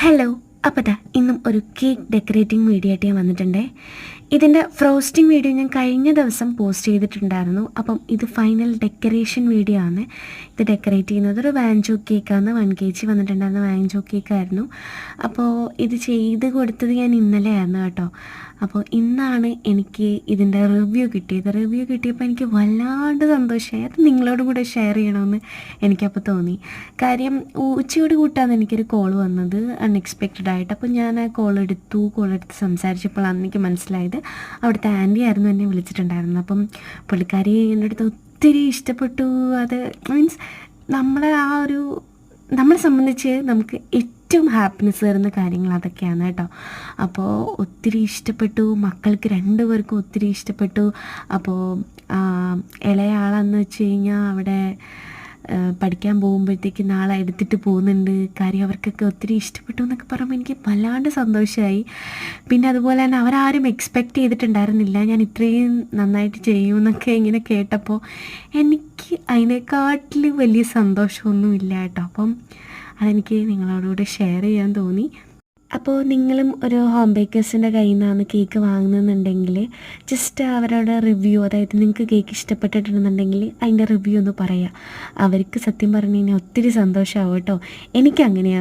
Hello, അപ്പോൾ ഇന്നും ഒരു കേക്ക് ഡെക്കറേറ്റിംഗ് വീഡിയോ ആയിട്ട് ഞാൻ വന്നിട്ടുണ്ടേ. ഇതിൻ്റെ ഫ്രോസ്റ്റിംഗ് വീഡിയോ ഞാൻ കഴിഞ്ഞ ദിവസം പോസ്റ്റ് ചെയ്തിട്ടുണ്ടായിരുന്നു. അപ്പം ഇത് ഫൈനൽ ഡെക്കറേഷൻ വീഡിയോ ആണ്. ഇത് ഡെക്കറേറ്റ് ചെയ്യുന്നത് ഒരു വാഞ്ചോ കേക്കാണ്. 1 kg വന്നിട്ടുണ്ടായിരുന്ന വാഞ്ചോ കേക്കായിരുന്നു. അപ്പോൾ ഇത് ചെയ്ത് കൊടുത്തത് ഞാൻ ഇന്നലെ ആയിരുന്നു കേട്ടോ. അപ്പോൾ ഇന്നാണ് എനിക്ക് ഇതിൻ്റെ റിവ്യൂ കിട്ടിയത്. റിവ്യൂ കിട്ടിയപ്പോൾ എനിക്ക് വല്ലാണ്ട് സന്തോഷമായി. അത് നിങ്ങളോടും കൂടെ ഷെയർ ചെയ്യണമെന്ന് എനിക്കപ്പോൾ തോന്നി. കാര്യം ഉച്ചയോട് കൂട്ടാണ് എനിക്കൊരു കോൾ വന്നത് അൺഎക്സ്പെക്റ്റഡ് ആയിട്ട്. അപ്പോൾ ഞാൻ ആ കോളെടുത്ത് സംസാരിച്ചപ്പോഴാണ് എനിക്ക് മനസ്സിലായത് അവിടുത്തെ ആൻറ്റി ആയിരുന്നു എന്നെ വിളിച്ചിട്ടുണ്ടായിരുന്നത്. അപ്പം പുള്ളിക്കാരി എൻ്റെ അടുത്ത് ഒത്തിരി ഇഷ്ടപ്പെട്ടു. അത് മീൻസ് നമ്മളെ സംബന്ധിച്ച് നമുക്ക് ഏറ്റവും ഹാപ്പിനെസ് തരുന്ന കാര്യങ്ങൾ അതൊക്കെയാണ് കേട്ടോ. അപ്പോൾ ഒത്തിരി ഇഷ്ടപ്പെട്ടു, മക്കൾക്ക് 2 പേർക്കും ഒത്തിരി ഇഷ്ടപ്പെട്ടു. അപ്പോൾ ഇളയ ആളെന്ന് വെച്ച് കഴിഞ്ഞാൽ അവിടെ പഠിക്കാൻ പോകുമ്പോഴത്തേക്ക് നാളെ എടുത്തിട്ട് പോകുന്നുണ്ട്. കാര്യം അവർക്കൊക്കെ ഒത്തിരി ഇഷ്ടപ്പെട്ടു എന്നൊക്കെ പറയുമ്പോൾ എനിക്ക് വല്ലാണ്ട് സന്തോഷമായി. പിന്നെ അതുപോലെ തന്നെ അവരാരും എക്സ്പെക്റ്റ് ചെയ്തിട്ടുണ്ടായിരുന്നില്ല ഞാൻ ഇത്രയും നന്നായിട്ട് ചെയ്യുമെന്നൊക്കെ ഇങ്ങനെ കേട്ടപ്പോൾ എനിക്ക് അതിനെക്കാട്ടിൽ വലിയ സന്തോഷമൊന്നുമില്ല കേട്ടോ. അപ്പം അതെനിക്ക് നിങ്ങളോടുകൂടെ ഷെയർ ചെയ്യാൻ തോന്നി. അപ്പോൾ നിങ്ങളും ഒരു ഹോം ബേക്കേഴ്സിൻ്റെ കയ്യിൽ നിന്നാണ് കേക്ക് വാങ്ങുന്നുണ്ടെങ്കിൽ ജസ്റ്റ് അവരുടെ റിവ്യൂ, അതായത് നിങ്ങൾക്ക് കേക്ക് ഇഷ്ടപ്പെട്ടിട്ടുണ്ടെന്നുണ്ടെങ്കിൽ അതിൻ്റെ റിവ്യൂ ഒന്ന് പറയുക. അവർക്ക് സത്യം പറഞ്ഞു കഴിഞ്ഞാൽ ഒത്തിരി സന്തോഷമാവും കേട്ടോ. എനിക്കങ്ങനെയാണ്.